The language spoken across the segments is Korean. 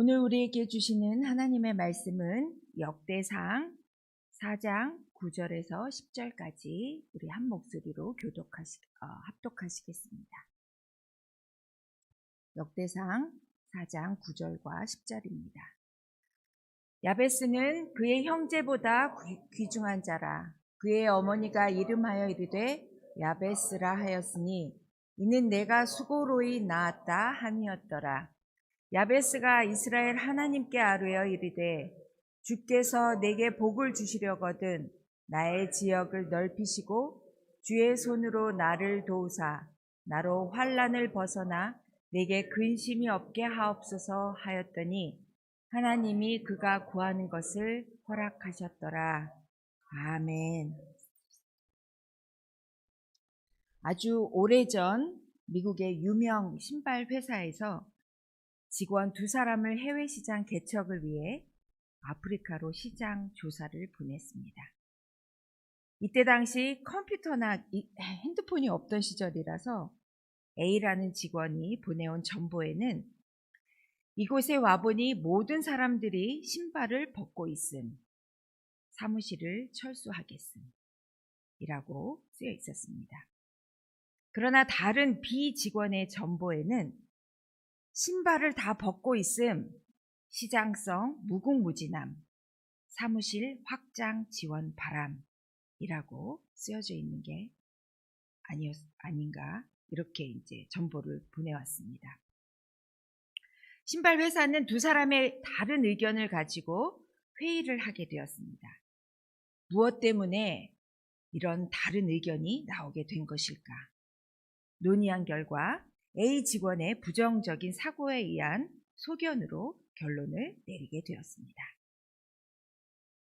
오늘 우리에게 주시는 하나님의 말씀은 역대상 4장 9절에서 10절까지 우리 한 목소리로 합독하시겠습니다. 역대상 4장 9절과 10절입니다. 야베스는 그의 형제보다 귀중한 자라. 그의 어머니가 이름하여 이르되 야베스라 하였으니 이는 내가 수고로이 낳았다 함이었더라. 야베스가 이스라엘 하나님께 아뢰어 이르되 주께서 내게 복을 주시려거든 나의 지역을 넓히시고 주의 손으로 나를 도우사 나로 환난을 벗어나 내게 근심이 없게 하옵소서 하였더니 하나님이 그가 구하는 것을 허락하셨더라. 아멘. 아주 오래전 미국의 유명 신발 회사에서 직원 2사람을 해외 시장 개척을 위해 아프리카로 시장 조사를 보냈습니다. 이때 당시 컴퓨터나 핸드폰이 없던 시절이라서 A라는 직원이 보내온 정보에는 이곳에 와보니 모든 사람들이 신발을 벗고 있음, 사무실을 철수하겠음 이라고 쓰여 있었습니다. 그러나 다른 B 직원의 정보에는 신발을 다 벗고 있음, 시장성 무궁무진함, 사무실 확장 지원 바람이라고 쓰여져 있는 게 아닌가 이렇게 이제 정보를 보내왔습니다. 신발 회사는 2사람의 다른 의견을 가지고 회의를 하게 되었습니다. 무엇 때문에 이런 다른 의견이 나오게 된 것일까? 논의한 결과 A 직원의 부정적인 사고에 의한 소견으로 결론을 내리게 되었습니다.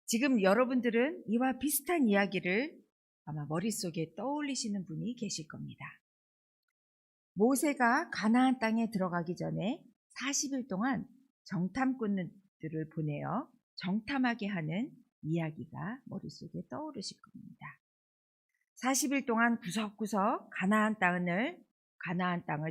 지금 여러분들은 이와 비슷한 이야기를 아마 머릿속에 떠올리시는 분이 계실 겁니다. 모세가 가나안 땅에 들어가기 전에 40일 동안 정탐꾼들을 보내어 정탐하게 하는 이야기가 머릿속에 떠오르실 겁니다. 40일 동안 구석구석 가나안 땅을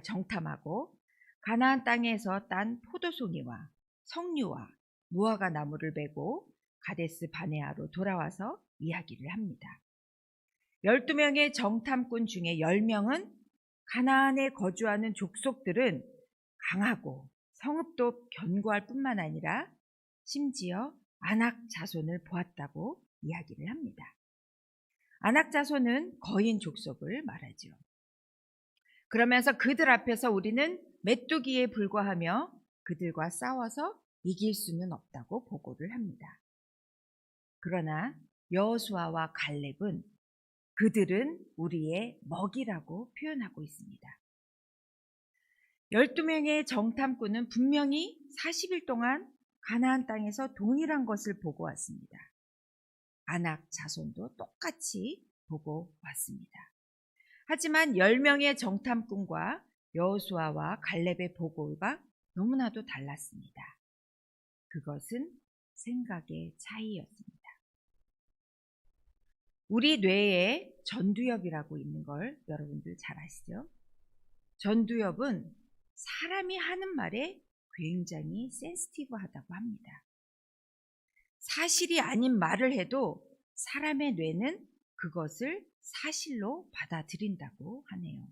정탐하고 가나안 땅에서 딴 포도송이와 석류와 무화과 나무를 베고 가데스 바네아로 돌아와서 이야기를 합니다. 12명의 정탐꾼 중에 10명은 가나안에 거주하는 족속들은 강하고 성읍도 견고할 뿐만 아니라 심지어 아낙 자손을 보았다고 이야기를 합니다. 아낙 자손은 거인 족속을 말하죠. 그러면서 그들 앞에서 우리는 메뚜기에 불과하며 그들과 싸워서 이길 수는 없다고 보고를 합니다. 그러나 여호수아와 갈렙은 그들은 우리의 먹이라고 표현하고 있습니다. 12명의 정탐꾼은 분명히 40일 동안 가나안 땅에서 동일한 것을 보고 왔습니다. 아낙 자손도 똑같이 보고 왔습니다. 하지만 10명의 정탐꾼과 여호수아와 갈렙의 보고가 너무나도 달랐습니다. 그것은 생각의 차이였습니다. 우리 뇌에 전두엽이라고 있는 걸 여러분들 잘 아시죠? 전두엽은 사람이 하는 말에 굉장히 센시티브하다고 합니다. 사실이 아닌 말을 해도 사람의 뇌는 그것을 사실로 받아들인다고 하네요.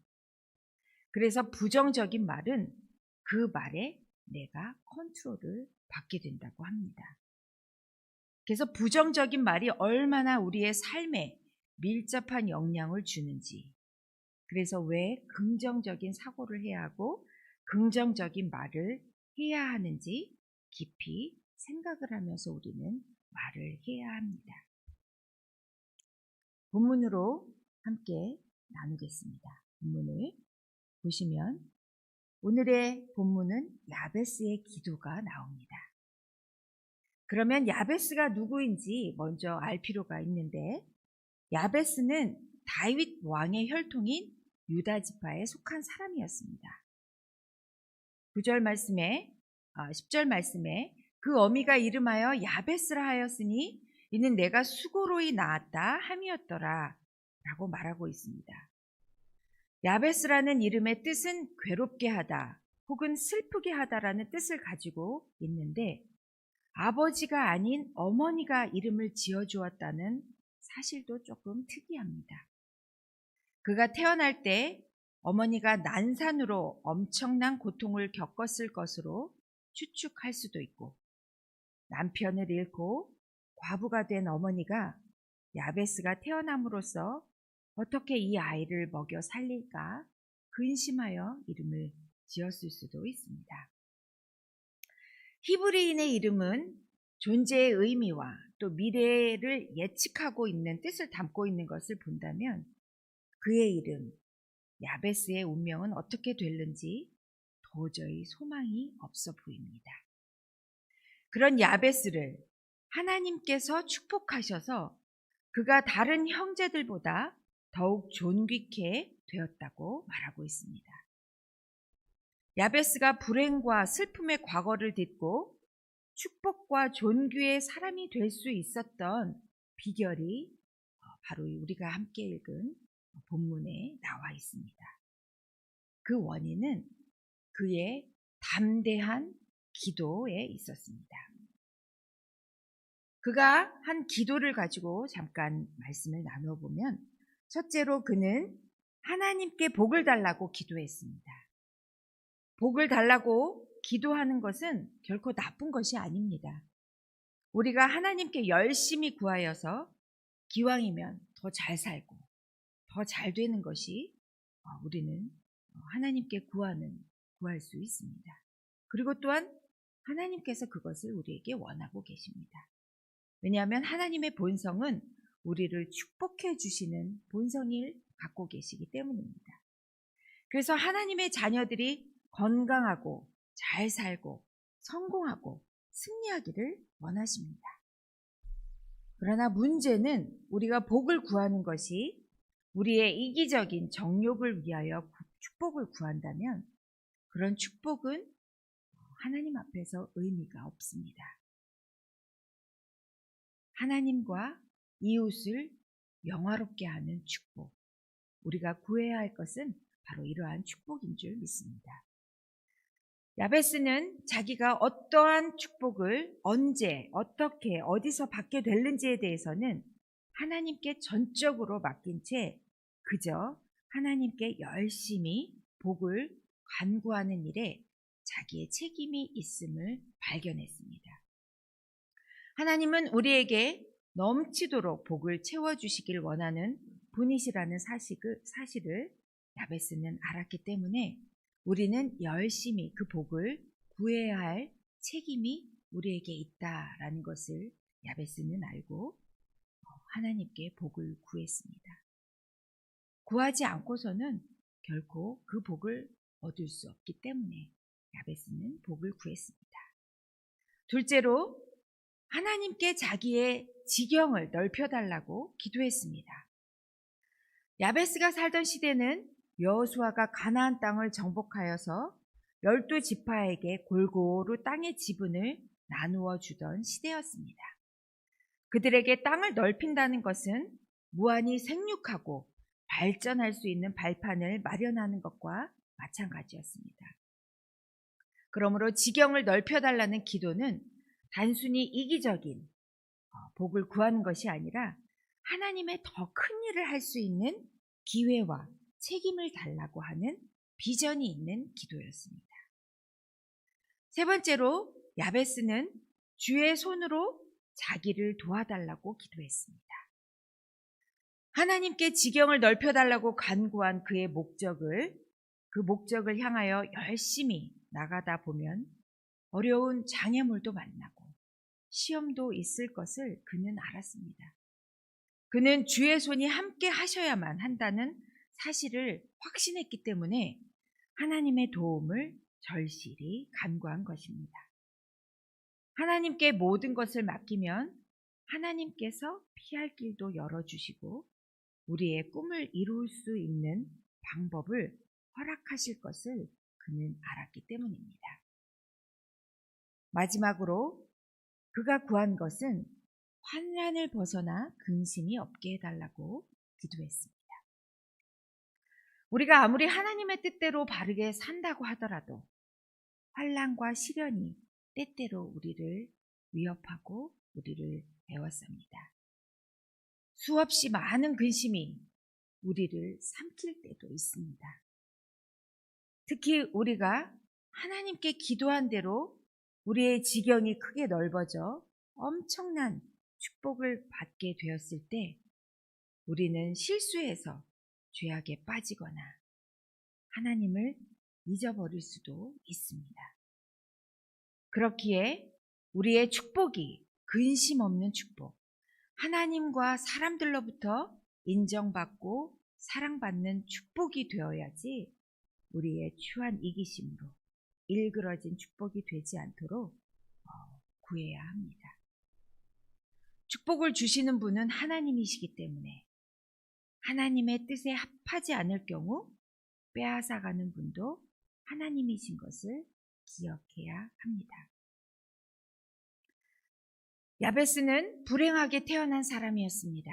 그래서 부정적인 말은 그 말에 내가 컨트롤을 받게 된다고 합니다. 그래서 부정적인 말이 얼마나 우리의 삶에 밀접한 영향을 주는지, 그래서 왜 긍정적인 사고를 해야 하고 긍정적인 말을 해야 하는지 깊이 생각을 하면서 우리는 말을 해야 합니다. 본문으로 함께 나누겠습니다. 본문을 보시면 오늘의 본문은 야베스의 기도가 나옵니다. 그러면 야베스가 누구인지 먼저 알 필요가 있는데, 야베스는 다윗 왕의 혈통인 유다 지파에 속한 사람이었습니다. 10절 말씀에 그 어미가 이름하여 야베스라 하였으니 이는 내가 수고로이 낳았다 함이었더라 라고 말하고 있습니다. 야베스라는 이름의 뜻은 괴롭게 하다, 혹은 슬프게 하다라는 뜻을 가지고 있는데 아버지가 아닌 어머니가 이름을 지어주었다는 사실도 조금 특이합니다. 그가 태어날 때 어머니가 난산으로 엄청난 고통을 겪었을 것으로 추측할 수도 있고, 남편을 잃고 과부가 된 어머니가 야베스가 태어남으로써 어떻게 이 아이를 먹여 살릴까 근심하여 이름을 지었을 수도 있습니다. 히브리인의 이름은 존재의 의미와 또 미래를 예측하고 있는 뜻을 담고 있는 것을 본다면 그의 이름 야베스의 운명은 어떻게 될는지 도저히 소망이 없어 보입니다. 그런 야베스를 하나님께서 축복하셔서 그가 다른 형제들보다 더욱 존귀케 되었다고 말하고 있습니다. 야베스가 불행과 슬픔의 과거를 딛고 축복과 존귀의 사람이 될 수 있었던 비결이 바로 우리가 함께 읽은 본문에 나와 있습니다. 그 원인은 그의 담대한 기도에 있었습니다. 그가 한 기도를 가지고 잠깐 말씀을 나눠보면, 첫째로 그는 하나님께 복을 달라고 기도했습니다. 복을 달라고 기도하는 것은 결코 나쁜 것이 아닙니다. 우리가 하나님께 열심히 구하여서 기왕이면 더 잘 살고 더 잘 되는 것이 우리는 하나님께 구할 수 있습니다. 그리고 또한 하나님께서 그것을 우리에게 원하고 계십니다. 왜냐하면 하나님의 본성은 우리를 축복해 주시는 본성을 갖고 계시기 때문입니다. 그래서 하나님의 자녀들이 건강하고 잘 살고 성공하고 승리하기를 원하십니다. 그러나 문제는 우리가 복을 구하는 것이 우리의 이기적인 정욕을 위하여 축복을 구한다면 그런 축복은 하나님 앞에서 의미가 없습니다. 하나님과 이웃을 영화롭게 하는 축복, 우리가 구해야 할 것은 바로 이러한 축복인 줄 믿습니다. 야베스는 자기가 어떠한 축복을 언제, 어떻게, 어디서 받게 될는지에 대해서는 하나님께 전적으로 맡긴 채 그저 하나님께 열심히 복을 간구하는 일에 자기의 책임이 있음을 발견했습니다. 하나님은 우리에게 넘치도록 복을 채워주시길 원하는 분이시라는 사실을 야베스는 알았기 때문에 우리는 열심히 그 복을 구해야 할 책임이 우리에게 있다라는 것을 야베스는 알고 하나님께 복을 구했습니다. 구하지 않고서는 결코 그 복을 얻을 수 없기 때문에 야베스는 복을 구했습니다. 둘째로 하나님께 자기의 지경을 넓혀달라고 기도했습니다. 야베스가 살던 시대는 여호수아가 가나안 땅을 정복하여서 12지파에게 골고루 땅의 지분을 나누어 주던 시대였습니다. 그들에게 땅을 넓힌다는 것은 무한히 생육하고 발전할 수 있는 발판을 마련하는 것과 마찬가지였습니다. 그러므로 지경을 넓혀달라는 기도는 단순히 이기적인 복을 구하는 것이 아니라 하나님의 더 큰 일을 할 수 있는 기회와 책임을 달라고 하는 비전이 있는 기도였습니다. 세 번째로 야베스는 주의 손으로 자기를 도와달라고 기도했습니다. 하나님께 지경을 넓혀달라고 간구한 그의 그 목적을 향하여 열심히 나가다 보면 어려운 장애물도 만나고 시험도 있을 것을 그는 알았습니다. 그는 주의 손이 함께 하셔야만 한다는 사실을 확신했기 때문에 하나님의 도움을 절실히 간구한 것입니다. 하나님께 모든 것을 맡기면 하나님께서 피할 길도 열어주시고 우리의 꿈을 이룰 수 있는 방법을 허락하실 것을 그는 알았기 때문입니다. 마지막으로 그가 구한 것은 환난을 벗어나 근심이 없게 해달라고 기도했습니다. 우리가 아무리 하나님의 뜻대로 바르게 산다고 하더라도 환난과 시련이 때때로 우리를 위협하고 우리를 애워쌉니다. 수없이 많은 근심이 우리를 삼킬 때도 있습니다. 특히 우리가 하나님께 기도한 대로 우리의 지경이 크게 넓어져 엄청난 축복을 받게 되었을 때 우리는 실수해서 죄악에 빠지거나 하나님을 잊어버릴 수도 있습니다. 그렇기에 우리의 축복이 근심 없는 축복, 하나님과 사람들로부터 인정받고 사랑받는 축복이 되어야지 우리의 추한 이기심으로 일그러진 축복이 되지 않도록 구해야 합니다. 축복을 주시는 분은 하나님이시기 때문에 하나님의 뜻에 합하지 않을 경우 빼앗아가는 분도 하나님이신 것을 기억해야 합니다. 야베스는 불행하게 태어난 사람이었습니다.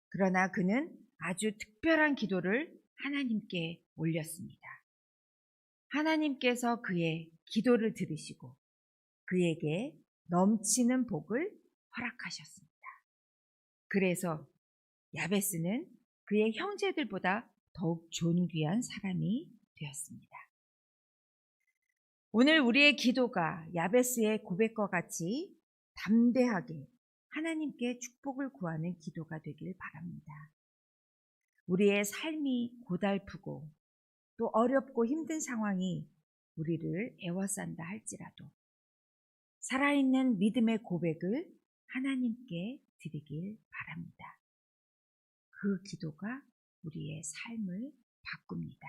그러나 그는 아주 특별한 기도를 하나님께 올렸습니다. 하나님께서 그의 기도를 들으시고 그에게 넘치는 복을 허락하셨습니다. 그래서 야베스는 그의 형제들보다 더욱 존귀한 사람이 되었습니다. 오늘 우리의 기도가 야베스의 고백과 같이 담대하게 하나님께 축복을 구하는 기도가 되길 바랍니다. 우리의 삶이 고달프고 또 어렵고 힘든 상황이 우리를 애워싼다 할지라도 살아있는 믿음의 고백을 하나님께 드리길 바랍니다. 그 기도가 우리의 삶을 바꿉니다.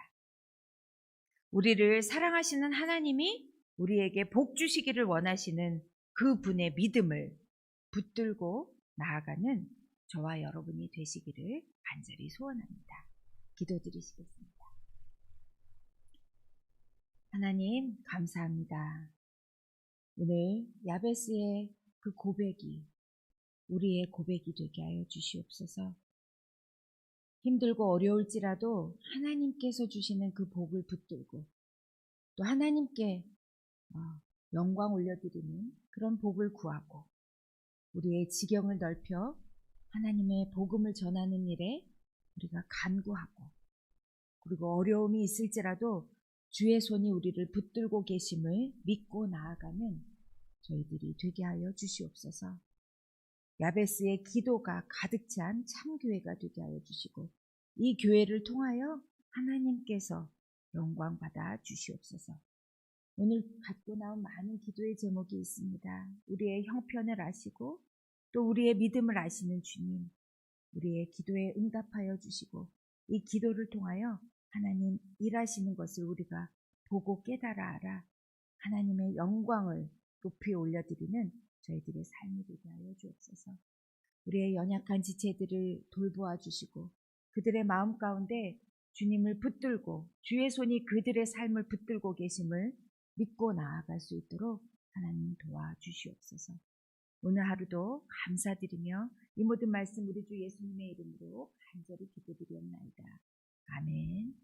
우리를 사랑하시는 하나님이 우리에게 복 주시기를 원하시는 그 분의 믿음을 붙들고 나아가는 저와 여러분이 되시기를 간절히 소원합니다. 기도드리시겠습니다. 하나님 감사합니다. 오늘 야베스의 그 고백이 우리의 고백이 되게 하여 주시옵소서. 힘들고 어려울지라도 하나님께서 주시는 그 복을 붙들고 또 하나님께 영광 올려드리는 그런 복을 구하고 우리의 지경을 넓혀 하나님의 복음을 전하는 일에 우리가 간구하고 그리고 어려움이 있을지라도 주의 손이 우리를 붙들고 계심을 믿고 나아가는 저희들이 되게 하여 주시옵소서. 야베스의 기도가 가득 찬 참교회가 되게 하여 주시고 이 교회를 통하여 하나님께서 영광 받아 주시옵소서. 오늘 갖고 나온 많은 기도의 제목이 있습니다. 우리의 형편을 아시고 또 우리의 믿음을 아시는 주님, 우리의 기도에 응답하여 주시고 이 기도를 통하여 하나님 일하시는 것을 우리가 보고 깨달아 알아 하나님의 영광을 높이 올려드리는 저희들의 삶이 되게 하여 주옵소서. 우리의 연약한 지체들을 돌보아 주시고 그들의 마음 가운데 주님을 붙들고 주의 손이 그들의 삶을 붙들고 계심을 믿고 나아갈 수 있도록 하나님 도와주시옵소서. 오늘 하루도 감사드리며 이 모든 말씀 우리 주 예수님의 이름으로 간절히 기도드리옵나이다. 아멘.